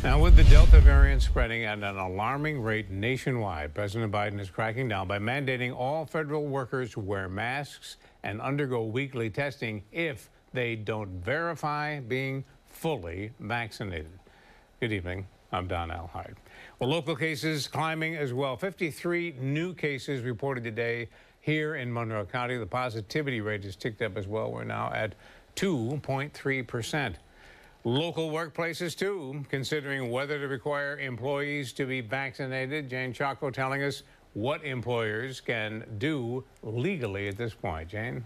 Now, with the Delta variant spreading at an alarming rate nationwide, President Biden is cracking down by mandating all federal workers wear masks and undergo weekly testing if they don't verify being fully vaccinated. Good evening. I'm Don Alhide. Well, local cases climbing as well. 53 new cases reported today here in Monroe County. The positivity rate has ticked up as well. We're now at 2.3%. Local workplaces, too, considering whether to require employees to be vaccinated. Jane Chaco telling us what employers can do legally at this point. Jane?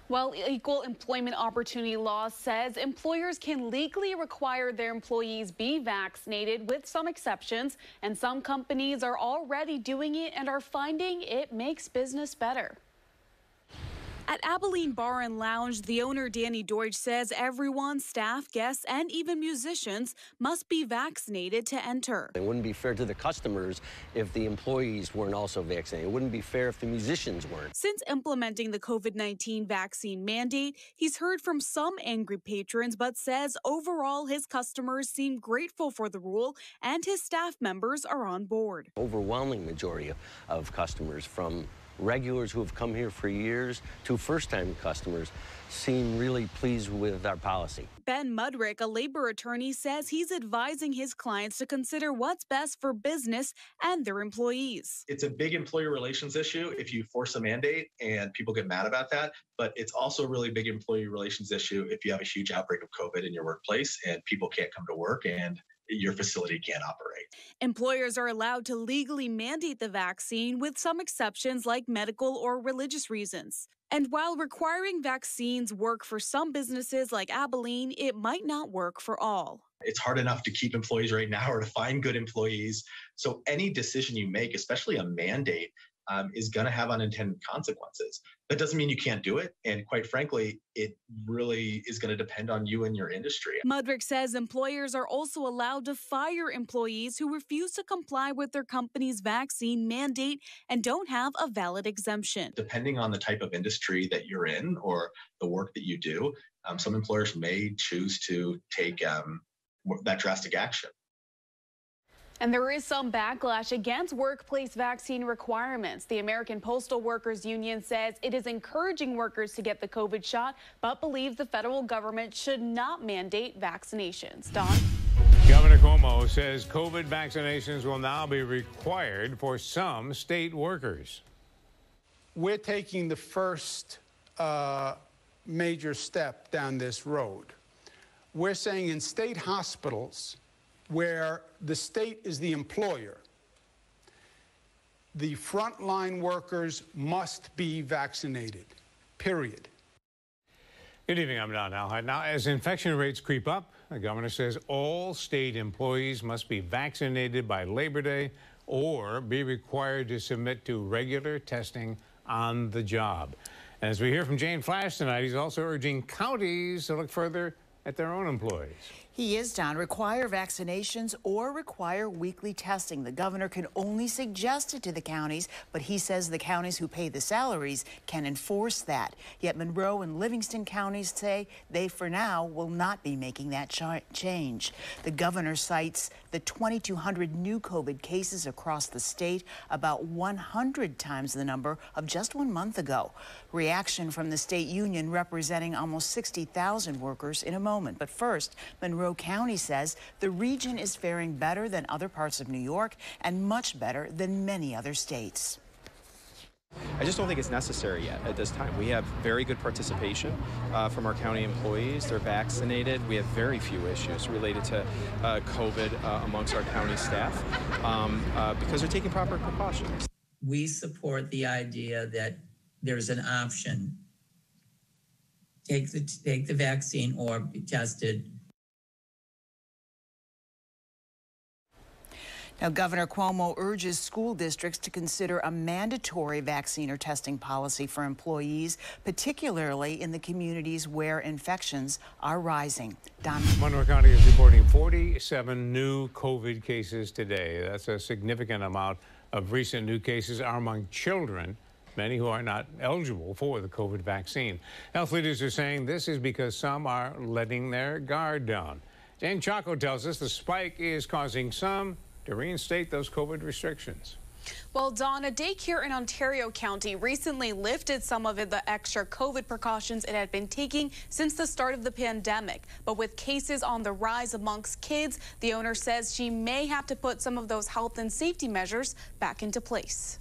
Well, Equal Employment Opportunity Law says employers can legally require their employees be vaccinated with some exceptions, and some companies are already doing it and are finding it makes business better. At Abilene Bar and Lounge, the owner, Deutsch, says everyone, staff, guests, and even musicians must be vaccinated to enter. It wouldn't be fair to the customers if the employees weren't also vaccinated. It wouldn't be fair if the musicians weren't. Since implementing the COVID-19 vaccine mandate, he's heard from some angry patrons, but says overall his customers seem grateful for the rule and his staff members are on board. Overwhelming majority of customers, from regulars who have come here for years to first-time customers, seem really pleased with our policy. Ben Mudrick, a labor attorney, says he's advising his clients to consider what's best for business and their employees. It's a big employer relations issue if you force a mandate and people get mad about that, but it's also a really big employee relations issue if you have a huge outbreak of COVID in your workplace and people can't come to work and your facility can't operate. Employers are allowed to legally mandate the vaccine with some exceptions like medical or religious reasons. And while requiring vaccines work for some businesses like Abilene, it might not work for all. It's hard enough to keep employees right now or to find good employees. So any decision you make, especially a mandate, is going to have unintended consequences. That doesn't mean you can't do it. And quite frankly, it really is going to depend on you and your industry. Mudrick says employers are also allowed to fire employees who refuse to comply with their company's vaccine mandate and don't have a valid exemption. Depending on the type of industry that you're in or the work that you do, some employers may choose to take that drastic action. And there is some backlash against workplace vaccine requirements. The American Postal Workers Union says it is encouraging workers to get the COVID shot, but believes the federal government should not mandate vaccinations. Don? Governor Cuomo says COVID vaccinations will now be required for some state workers. We're taking the first major step down this road. We're saying in state hospitals, where the state is the employer, the frontline workers must be vaccinated, period. Good evening, I'm Don Alhide. Now, as infection rates creep up, the governor says all state employees must be vaccinated by Labor Day or be required to submit to regular testing on the job. And as we hear from Jane Flash tonight, he's also urging counties to look further at their own employees. He is, Don. Require vaccinations or require weekly testing. The governor can only suggest it to the counties, but he says the counties who pay the salaries can enforce that. Yet Monroe and Livingston counties say they, for now, will not be making that change. The governor cites the 2,200 new COVID cases across the state, about 100 times the number of just 1 month ago. Reaction from the state union representing almost 60,000 workers in a moment. But first, Monroe County says the region is faring better than other parts of New York and much better than many other states. I just don't think it's necessary yet at this time. We have very good participation from our county employees. They're vaccinated. We have very few issues related to COVID amongst our county staff because they're taking proper precautions. We support the idea that there's an option. Take the vaccine or be tested. Now, Governor Cuomo urges school districts to consider a mandatory vaccine or testing policy for employees, particularly in the communities where infections are rising. Don? Monroe County is reporting 47 new COVID cases today. That's a significant amount of recent new cases are among children, many who are not eligible for the COVID vaccine. Health leaders are saying this is because some are letting their guard down. Jan Chaco tells us the spike is causing some to reinstate those COVID restrictions. Well, Dawn, a daycare in Ontario County recently lifted some of the extra COVID precautions it had been taking since the start of the pandemic. But with cases on the rise amongst kids, the owner says she may have to put some of those health and safety measures back into place.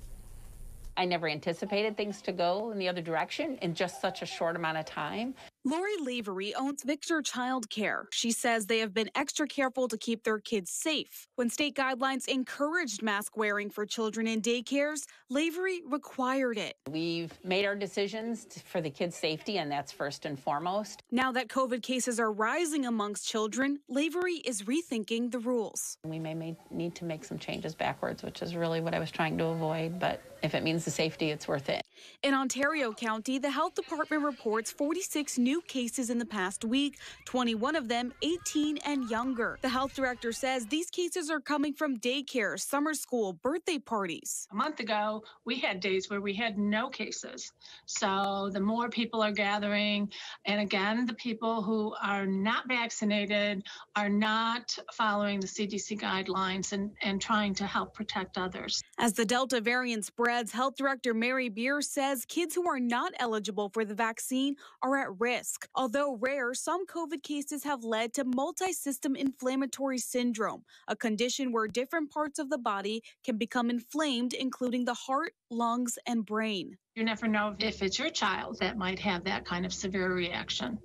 I never anticipated things to go in the other direction in just such a short amount of time. Lori Lavery owns Victor Child Care. She says they have been extra careful to keep their kids safe. When state guidelines encouraged mask wearing for children in daycares, Lavery required it. We've made our decisions for the kids' safety, and that's first and foremost. Now that COVID cases are rising amongst children, Lavery is rethinking the rules. We may need to make some changes backwards, which is really what I was trying to avoid, but if it means the safety, it's worth it. In Ontario County, the health department reports 46 new cases in the past week, 21 of them 18 and younger. The health director says these cases are coming from daycare, summer school, birthday parties. A month ago, we had days where we had no cases. So the more people are gathering, and again, the people who are not vaccinated are not following the CDC guidelines and trying to help protect others. As the Delta variant spreads, Health Director Mary Beer says kids who are not eligible for the vaccine are at risk. Although rare, some COVID cases have led to multi-system inflammatory syndrome, a condition where different parts of the body can become inflamed, including the heart, lungs, and brain. You never know if it's your child that might have that kind of severe reaction.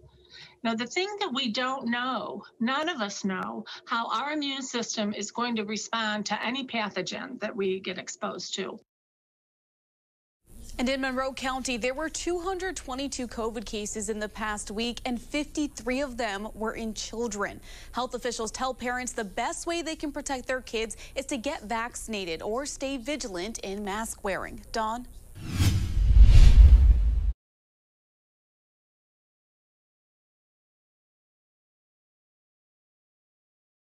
Now, the thing that we don't know, none of us know, how our immune system is going to respond to any pathogen that we get exposed to. And in Monroe County, there were 222 COVID cases in the past week, and 53 of them were in children. Health officials tell parents the best way they can protect their kids is to get vaccinated or stay vigilant in mask wearing. Dawn?